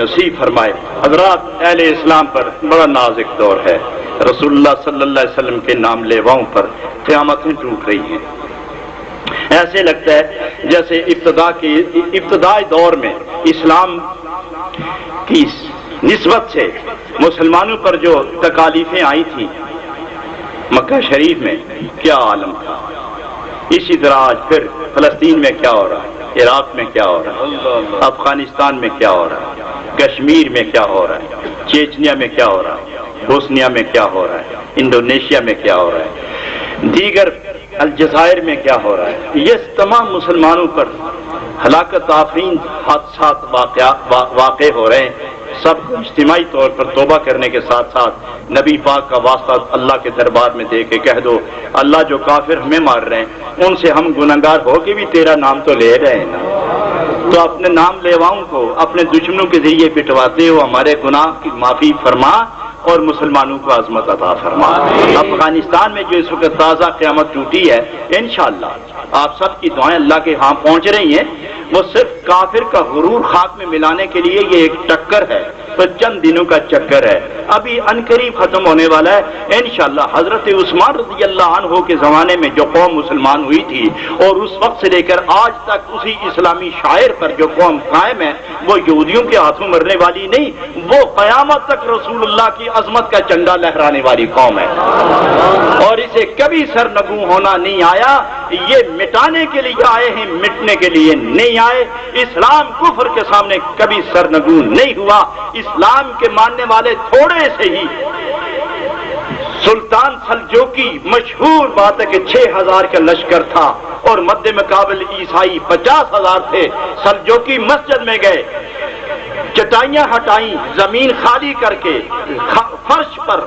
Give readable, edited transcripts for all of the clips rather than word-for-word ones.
نصیب فرمائے۔ حضرات، اہل اسلام پر بڑا نازک دور ہے۔ رسول اللہ صلی اللہ علیہ وسلم کے نام لیواؤں پر قیامتیں ٹوٹ رہی ہیں۔ ایسے لگتا ہے جیسے ابتدائی دور میں اسلام کی نسبت سے مسلمانوں پر جو تکالیفیں آئی تھیں مکہ شریف میں، کیا عالم تھا۔ اسی طرح آج پھر فلسطین میں کیا ہو رہا ہے، عراق میں کیا ہو رہا ہے، افغانستان میں کیا ہو رہا ہے، کشمیر میں کیا ہو رہا ہے، چیچنیا میں کیا ہو رہا ہے، بوسنیا میں کیا ہو رہا ہے، انڈونیشیا میں کیا ہو رہا ہے، دیگر الجزائر میں کیا ہو رہا ہے۔ یہ تمام مسلمانوں پر ہلاکت آفرین حادثات واقع ہو رہے ہیں۔ سب کو اجتماعی طور پر توبہ کرنے کے ساتھ ساتھ نبی پاک کا واسطہ اللہ کے دربار میں دے کے کہہ دو، اللہ جو کافر ہمیں مار رہے ہیں ان سے ہم گنہگار ہو کے بھی تیرا نام تو لے رہے ہیں نا، تو اپنے نام لیواؤں کو اپنے دشمنوں کے ذریعے پٹواتے ہو ہمارے گناہ کی معافی فرما اور مسلمانوں کو عظمت عطا فرما۔ افغانستان میں جو اس وقت تازہ قیامت ٹوٹی ہے، انشاءاللہ آپ سب کی دعائیں اللہ کے ہاں پہنچ رہی ہیں۔ وہ صرف کافر کا غرور خاک میں ملانے کے لیے یہ ایک ٹکر ہے، تو چند دنوں کا چکر ہے، ابھی عنقریب ختم ہونے والا ہے انشاءاللہ۔ حضرت عثمان رضی اللہ عنہ کے زمانے میں جو قوم مسلمان ہوئی تھی اور اس وقت سے لے کر آج تک اسی اسلامی شاعر پر جو قوم قائم ہے، وہ یہودیوں کے ہاتھوں مرنے والی نہیں، وہ قیامت تک رسول اللہ کی عظمت کا جھنڈا لہرانے والی قوم ہے، اور اسے کبھی سرنگوں ہونا نہیں آیا۔ یہ مٹانے کے لیے آئے ہیں، مٹنے کے لیے نہیں آئے۔ اسلام کفر کے سامنے کبھی سرنگوں نہیں ہوا۔ اسلام کے ماننے والے تھوڑے سے ہی، سلطان سلجوقی مشہور بات ہے کہ 6000 کا لشکر تھا اور مد مقابل عیسائی 50,000 تھے۔ سلجوقی مسجد میں گئے، چٹائیاں ہٹائیں، زمین خالی کر کے فرش پر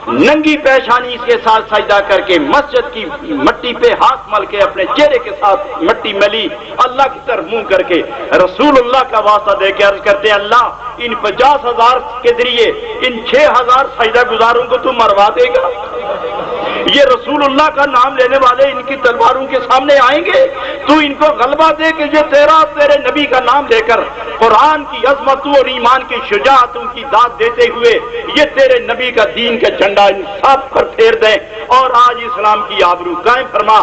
ننگی پیشانی کے ساتھ سجدہ کر کے مسجد کی مٹی پہ ہاتھ مل کے اپنے چہرے کے ساتھ مٹی ملی، اللہ کی طرف منہ کر کے رسول اللہ کا واسطہ دے کے عرض کرتے ہیں، اللہ ان 50,000 کے ذریعے ان 6,000 سجدہ گزاروں کو تو مروا دے گا۔ یہ رسول اللہ کا نام لینے والے ان کی تلواروں کے سامنے آئیں گے، تو ان کو غلبہ دے کہ یہ تیرے نبی کا نام لے کر قرآن کی عظمتوں اور ایمان کی شجاعتوں کی داد دیتے ہوئے یہ تیرے نبی کا دین کا جھنڈا ان سب پر پھیر دیں اور آج اسلام کی آبرو قائم فرما۔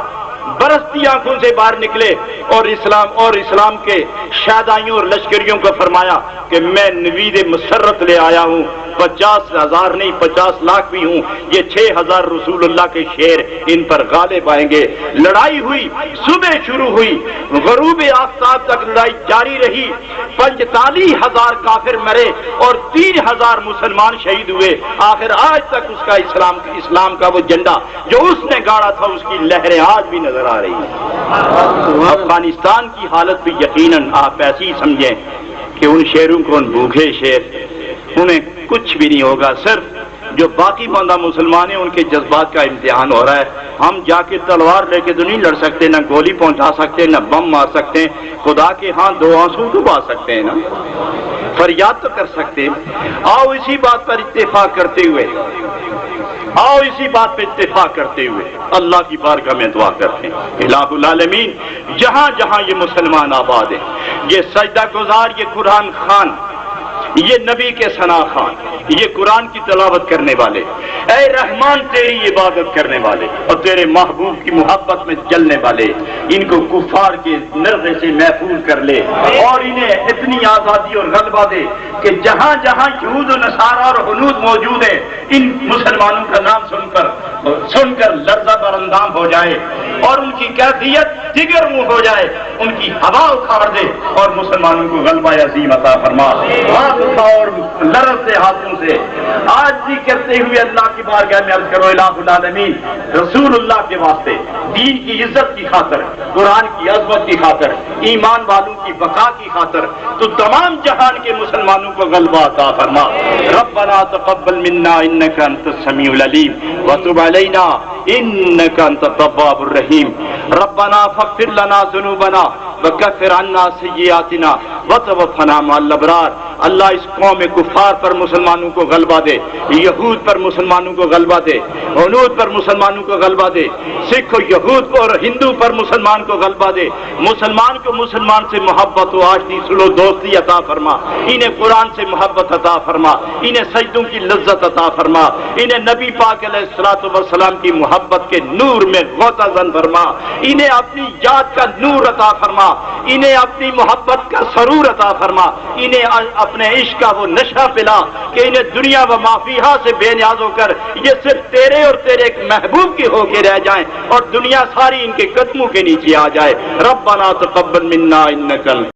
برستی آنکھوں سے باہر نکلے اور اسلام کے شہدائیوں اور لشکریوں کو فرمایا کہ میں نوید مسرت لے آیا ہوں، 50,000 نہیں 50 لاکھ بھی ہوں، یہ 6,000 رسول اللہ کے شیر ان پر غالب آئیں گے۔ لڑائی ہوئی، صبح شروع ہوئی، غروب آفتاب تک لڑائی جاری رہی، 45,000 کافر مرے اور 3,000 مسلمان شہید ہوئے۔ آخر آج تک اس کا اسلام کا وہ جھنڈا جو اس نے گاڑا تھا اس کی لہریں آج بھی نظر آ رہی ہیں۔ افغانستان کی حالت بھی یقیناً آپ ایسی ہی سمجھیں کہ ان شیروں کو، ان بھوکے شیر، انہیں کچھ بھی نہیں ہوگا، صرف جو باقی بندہ مسلمان ہیں ان کے جذبات کا امتحان ہو رہا ہے۔ ہم جا کے تلوار لے کے تو نہیں لڑ سکتے، نہ گولی پہنچا سکتے، نہ بم مار سکتے ہیں، خدا کے ہاں 2 آنسو ڈبا سکتے ہیں نا، فریاد تو کر سکتے ہیں۔ آؤ اسی بات پر اتفاق کرتے ہوئے اللہ کی بارگاہ میں دعا کرتے ہیں، الہ العالمین جہاں جہاں یہ مسلمان آباد ہیں، یہ سجدہ گزار، یہ قرآن خوان، یہ نبی کے ثنا خوان، یہ قرآن کی تلاوت کرنے والے، اے رحمان تیری عبادت کرنے والے اور تیرے محبوب کی محبت میں جلنے والے، ان کو کفار کے نرغے سے محفوظ کر لے اور انہیں اتنی آزادی اور غلبہ دے کہ جہاں جہاں یہود و نصارہ اور ہنود موجود ہیں، ان مسلمانوں کا نام سن کر لرزہ براندام ہو جائے اور ان کی کیفیت جگر منہ ہو جائے، ان کی ہوا اکھاڑ دے اور مسلمانوں کو غلبہ عظیم عطا فرما۔ اور لرزتے ہاتھوں سے آج بھی کرتے ہوئے اللہ کی بارگاہ میں عرض کرو، الہ العالمین رسول اللہ کے واسطے، دین کی عزت کی خاطر، قرآن کی عظمت کی خاطر، ایمان والوں کی بقا کی خاطر تو تمام جہان کے مسلمانوں کو غلبہ عطا فرما۔ ربنا تقبل منا انک انت السمیع العلیم وتب علینا انک انت التواب الرحیم۔ ربنا فاغفر لنا ذنوبنا وکفر عنا سیئاتنا وتوفنا مع الابرار۔ اللہ اس قوم کفار پر مسلمانوں کو غلبہ دے، یہود پر مسلمانوں کو غلبہ دے، ہنود پر مسلمانوں کو غلبہ دے، سکھ یہود اور ہندو پر مسلمان کو غلبہ دے، مسلمان کو مسلمان سے محبت و آشتی سلو دوستی عطا فرما، انہیں قرآن سے محبت عطا فرما، انہیں سجدوں کی لذت عطا فرما، انہیں نبی پاک علیہ الصلوۃ والسلام کی محبت کے نور میں غوطہ زن فرما، انہیں اپنی یاد کا نور عطا فرما، انہیں اپنی محبت کا سرور عطا فرما، انہیں اپنے عشق کا وہ نشہ پلا کہ انہیں دنیا و ما فیہا سے بے نیاز ہو کر یہ صرف تیرے اور تیرے ایک محبوب کی ہو کے رہ جائیں اور دنیا ساری ان کے قدموں کے نیچے آ جائے۔ ربنا تقبل منا انک